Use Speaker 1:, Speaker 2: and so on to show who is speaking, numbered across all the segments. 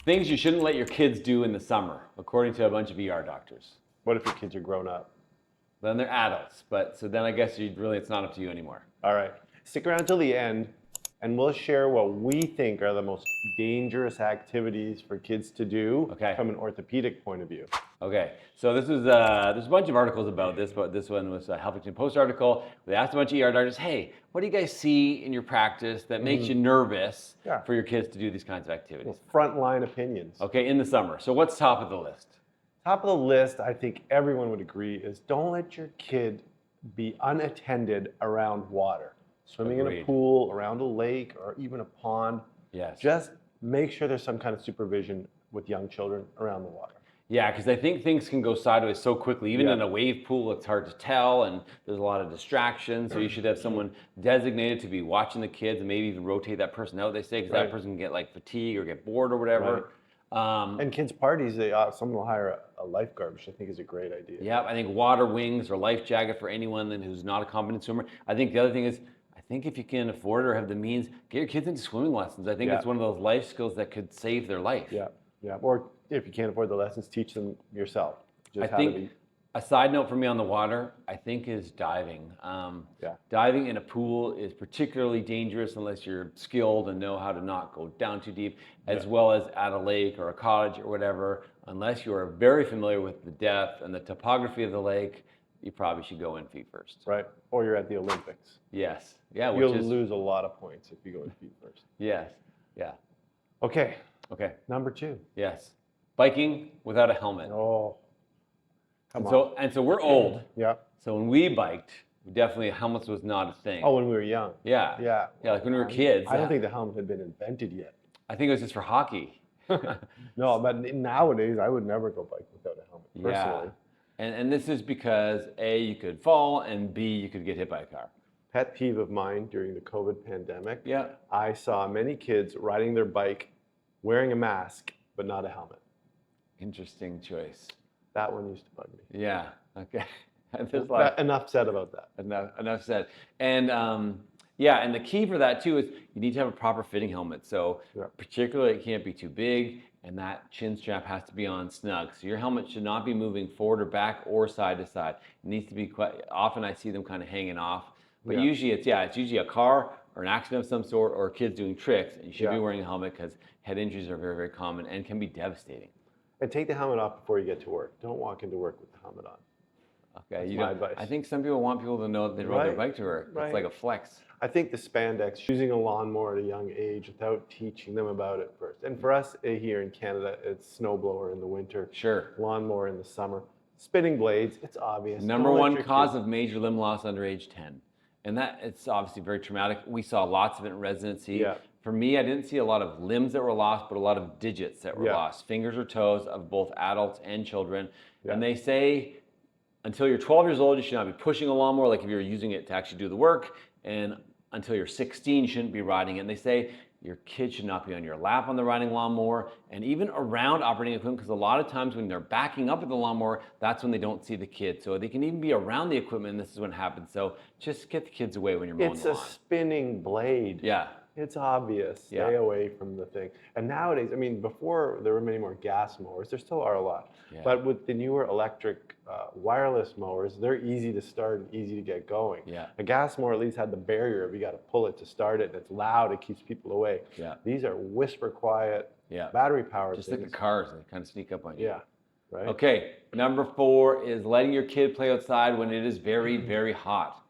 Speaker 1: Things you shouldn't let your kids do in the summer, according to a bunch of ER doctors.
Speaker 2: What if your kids are grown up?
Speaker 1: Then they're adults, but so then I guess it's not up to you anymore.
Speaker 2: All right. Stick around till the end, and we'll share what we think are the most dangerous activities for kids to do from an orthopedic point of view.
Speaker 1: Okay, so this was there's a bunch of articles about this, but this one was a Huffington Post article. They asked a bunch of ER doctors, "Hey, what do you guys see in your practice that makes you nervous for your kids to do these kinds of activities?"
Speaker 2: Well, frontline opinions.
Speaker 1: Okay, in the summer. So what's top of the list?
Speaker 2: Top of the list, I think everyone would agree, is don't let your kid be unattended around water. Swimming in a pool, around a lake, or even a pond.
Speaker 1: Yes.
Speaker 2: Just make sure there's some kind of supervision with young children around the water.
Speaker 1: Yeah, because I think things can go sideways so quickly. Even in a wave pool, it's hard to tell, and there's a lot of distractions. So you should have someone designated to be watching the kids, and maybe even rotate that person out, they say, because that person can get like fatigue or get bored or whatever.
Speaker 2: And kids' parties, someone will hire a lifeguard, which I think is a great idea.
Speaker 1: Yeah, I think water wings or life jacket for anyone who's not a competent swimmer. I think the other thing is, I think if you can afford it or have the means, get your kids into swimming lessons. I think it's one of those life skills that could save their life.
Speaker 2: Yeah. Or if you can't afford the lessons, teach them yourself.
Speaker 1: Just a side note for me on the water, I think, is diving. Diving in a pool is particularly dangerous unless you're skilled and know how to not go down too deep, as well as at a lake or a cottage or whatever. Unless you are very familiar with the depth and the topography of the lake, you probably should go in feet first.
Speaker 2: Right, or you're at the Olympics.
Speaker 1: Yes, yeah.
Speaker 2: You'll lose a lot of points if you go in feet first.
Speaker 1: Yes, yeah.
Speaker 2: Okay.
Speaker 1: Number
Speaker 2: 2.
Speaker 1: Yes, biking without a helmet.
Speaker 2: Oh, come
Speaker 1: on. And so we're old.
Speaker 2: Yeah.
Speaker 1: So when we biked, definitely helmets was not a thing.
Speaker 2: Oh, when we were young.
Speaker 1: Yeah, like when we were kids.
Speaker 2: I don't think the helmet had been invented yet.
Speaker 1: I think it was just for hockey.
Speaker 2: No, but nowadays I would never go bike without a helmet, personally.
Speaker 1: Yeah. And this is because A, you could fall, and B, you could get hit by a car.
Speaker 2: Pet peeve of mine during the COVID pandemic.
Speaker 1: Yeah.
Speaker 2: I saw many kids riding their bike wearing a mask, but not a helmet.
Speaker 1: Interesting choice.
Speaker 2: That one used to bug me.
Speaker 1: Yeah, okay.
Speaker 2: Enough said about that.
Speaker 1: Enough said. And and the key for that too is you need to have a proper fitting helmet. So particularly it can't be too big, and that chin strap has to be on snug. So your helmet should not be moving forward or back or side to side. It needs to be quite, often I see them kind of hanging off. But usually it's usually a car or an accident of some sort or kids doing tricks, and you should be wearing a helmet because head injuries are very, very common and can be devastating.
Speaker 2: And take the helmet off before you get to work. Don't walk into work with the helmet on.
Speaker 1: Okay,
Speaker 2: that's my advice.
Speaker 1: I think some people want people to know that they rode their bike to work. It's like a flex.
Speaker 2: I think the spandex, using a lawnmower at a young age without teaching them about it first. And for us here in Canada, it's snowblower in the winter.
Speaker 1: Sure.
Speaker 2: Lawnmower in the summer. Spinning blades, it's obvious.
Speaker 1: Number one cause of major limb loss under age 10. And it's obviously very traumatic. We saw lots of it in residency.
Speaker 2: Yeah.
Speaker 1: For me, I didn't see a lot of limbs that were lost, but a lot of digits that were lost, fingers or toes of both adults and children. Yeah. And they say until you're 12 years old, you should not be pushing a lawnmower, like if you're using it to actually do the work. And until you're 16, you shouldn't be riding it. And they say your kid should not be on your lap on the riding lawnmower and even around operating equipment, because a lot of times when they're backing up at the lawnmower, that's when they don't see the kid. So they can even be around the equipment, and this is when it happens. So just get the kids away when you're mowing the lawn.
Speaker 2: It's a spinning blade.
Speaker 1: Yeah.
Speaker 2: It's obvious. Stay away from the thing. And nowadays, I mean, before there were many more gas mowers. There still are a lot. Yeah. But with the newer electric wireless mowers, they're easy to start and easy to get going.
Speaker 1: Yeah.
Speaker 2: A gas mower at least had the barrier of you got to pull it to start it, and it's loud. It keeps people away.
Speaker 1: Yeah.
Speaker 2: These are whisper quiet, battery powered
Speaker 1: just things. Like the cars, they kind of sneak up on you.
Speaker 2: Yeah. Right.
Speaker 1: Okay. Number 4 is letting your kid play outside when it is very, very hot.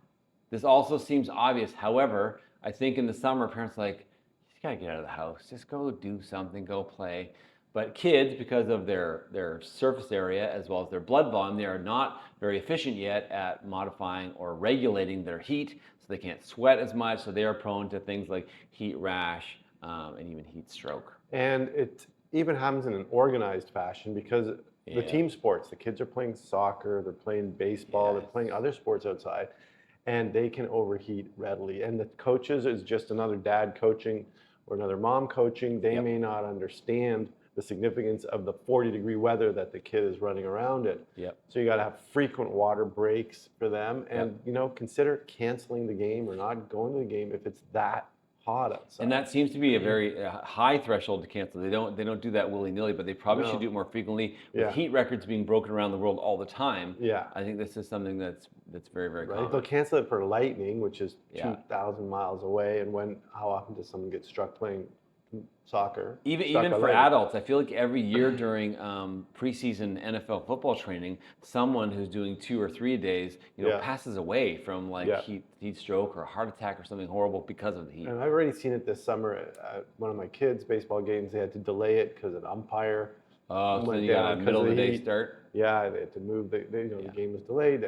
Speaker 1: This also seems obvious. However, I think in the summer, parents are like, you just gotta get out of the house. Just go do something, go play. But kids, because of their surface area as well as their blood volume, they are not very efficient yet at modifying or regulating their heat, so they can't sweat as much, so they are prone to things like heat rash and even heat stroke.
Speaker 2: And it even happens in an organized fashion because the team sports, the kids are playing soccer, they're playing baseball, they're playing other sports outside, and they can overheat readily. And the coaches is just another dad coaching or another mom coaching. They may not understand the significance of the 40-degree weather that the kid is running around in. So you got to have frequent water breaks for them, and consider canceling the game or not going to the game if it's that hot outside.
Speaker 1: And that seems to be a very high threshold to cancel. They don't do that willy-nilly, but they probably should do it more frequently. With heat records being broken around the world all the time, I think this is something that's very, very common.
Speaker 2: They'll cancel it for lightning, which is 2,000 miles away. And how often does someone get struck playing soccer?
Speaker 1: Even for adults, I feel like every year during preseason NFL football training, someone who's doing 2 or 3 days, passes away from heat stroke or a heart attack or something horrible because of the heat.
Speaker 2: And I've already seen it this summer at one of my kids' baseball games. They had to delay it because an umpire
Speaker 1: so then you got a middle of the day start.
Speaker 2: Yeah, they had to move. The game was delayed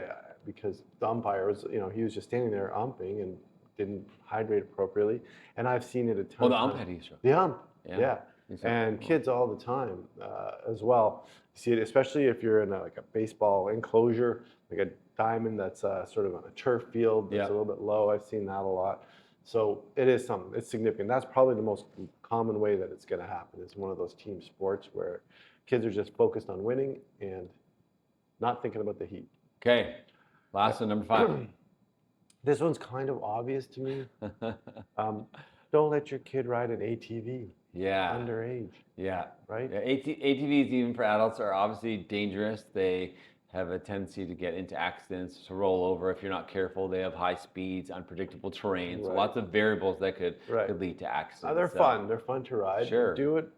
Speaker 2: because the umpire was, he was just standing there umping and didn't hydrate appropriately. And I've seen it a ton.
Speaker 1: Oh, the ump had heat stroke.
Speaker 2: The ump, yeah. And kids all the time as well. You see it, especially if you're in a baseball enclosure, like a diamond that's sort of on a turf field that's a little bit low. I've seen that a lot. So it is something. It's significant. That's probably the most common way that it's going to happen. It's one of those team sports where kids are just focused on winning and not thinking about the heat.
Speaker 1: Okay. Last one, number 5.
Speaker 2: This one's kind of obvious to me. Don't let your kid ride an ATV.
Speaker 1: Yeah.
Speaker 2: Underage.
Speaker 1: Yeah.
Speaker 2: Right?
Speaker 1: Yeah, ATVs, even for adults, are obviously dangerous. They have a tendency to get into accidents, to roll over if you're not careful. They have high speeds, unpredictable terrain, so lots of variables that could lead to accidents.
Speaker 2: They're fun. They're fun to ride.
Speaker 1: Sure.
Speaker 2: Do it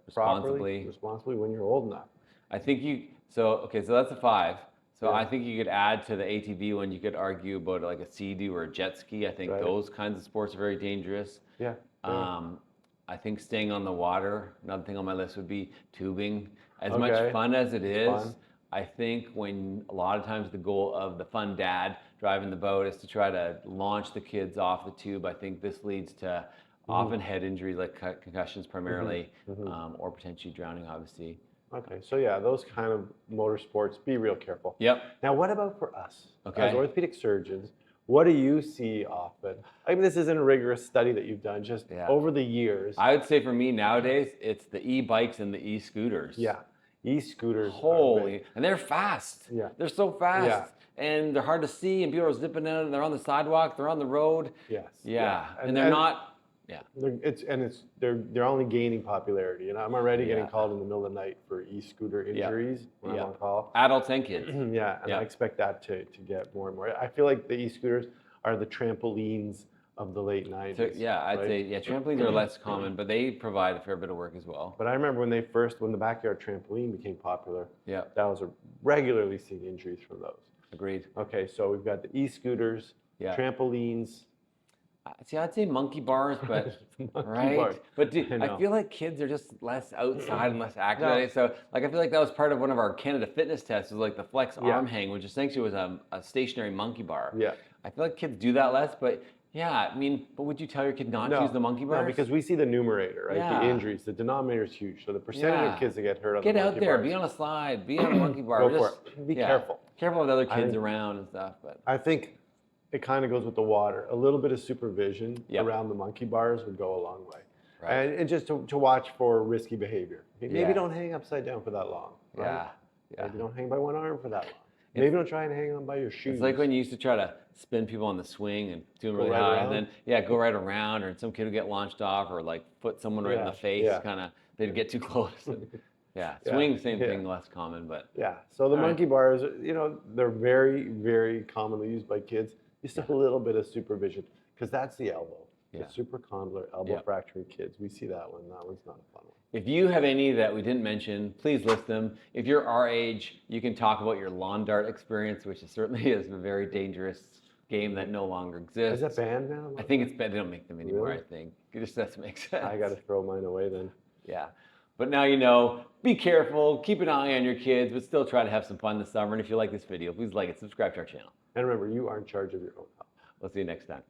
Speaker 2: responsibly when you're old enough.
Speaker 1: I think so that's a 5. So I think you could add to the ATV one, you could argue about like a Sea-Doo or a jet ski. I think those kinds of sports are very dangerous.
Speaker 2: Yeah.
Speaker 1: I think staying on the water, another thing on my list would be tubing. As much fun as it is, I think when a lot of times the goal of the fun dad driving the boat is to try to launch the kids off the tube, I think this leads to often head injuries like concussions primarily, or potentially drowning, obviously.
Speaker 2: Okay, so those kind of motorsports, be real careful.
Speaker 1: Yep.
Speaker 2: Now, what about for us as orthopedic surgeons? What do you see often? I mean, this isn't a rigorous study that you've done, just over the years.
Speaker 1: I would say for me nowadays, it's the e-bikes and the e-scooters.
Speaker 2: Yeah, e-scooters.
Speaker 1: Holy, and they're fast.
Speaker 2: Yeah.
Speaker 1: They're so fast. And they're hard to see, and people are zipping out, and they're on the sidewalk, they're on the road.
Speaker 2: Yes.
Speaker 1: Yeah, and they're not. Yeah.
Speaker 2: They're only gaining popularity, and I'm already getting called in the middle of the night for e-scooter injuries when I'm on call.
Speaker 1: Adults and kids.
Speaker 2: I expect that to get more and more. I feel like the e-scooters are the trampolines of the late 90s.
Speaker 1: So, I'd say trampolines are less common, but they provide a fair bit of work as well.
Speaker 2: But I remember when the backyard trampoline became popular.
Speaker 1: Yeah.
Speaker 2: That was regularly seeing injuries from those.
Speaker 1: Agreed.
Speaker 2: Okay, so we've got the e-scooters, trampolines.
Speaker 1: See, I'd say monkey bars, but bars. But I feel like kids are just less outside and less active. So, I feel like that was part of one of our Canada fitness tests, was like the flex arm hang, which essentially was a stationary monkey bar.
Speaker 2: Yeah.
Speaker 1: I feel like kids do that less, but but would you tell your kid not to use the monkey bars?
Speaker 2: No, because we see the numerator, right? The injuries. The denominator is huge. So the percentage of kids that get hurt on the monkey bars.
Speaker 1: Get out there, be on a slide, be on a monkey bar.
Speaker 2: Go for it. Be careful.
Speaker 1: Careful with other kids around and stuff. But
Speaker 2: I think it kind of goes with the water. A little bit of supervision around the monkey bars would go a long way. Right. And just to watch for risky behavior. Maybe don't hang upside down for that long. Right? Yeah. Maybe don't hang by one arm for that long. Maybe don't try and hang on by your shoes.
Speaker 1: It's like when you used to try to spin people on the swing and do them really high, and then go right around, or some kid would get launched off, or like put someone right in the face. Kind of, they'd get too close. Swing, same thing, less common, but
Speaker 2: So the monkey bars, they're very, very commonly used by kids. Just a little bit of supervision, because that's the elbow. The supracondylar elbow fracture in kids. We see that one. That one's not a fun one.
Speaker 1: If you have any that we didn't mention, please list them. If you're our age, you can talk about your lawn dart experience, which certainly is a very dangerous game that no longer exists.
Speaker 2: Is that banned now?
Speaker 1: I think it's banned. They don't make them anymore, I think. It just doesn't make sense.
Speaker 2: I got to throw mine away then.
Speaker 1: Yeah. But now be careful, keep an eye on your kids, but still try to have some fun this summer. And if you like this video, please like it, subscribe to our channel.
Speaker 2: And remember, you are in charge of your own health.
Speaker 1: We'll see you next time.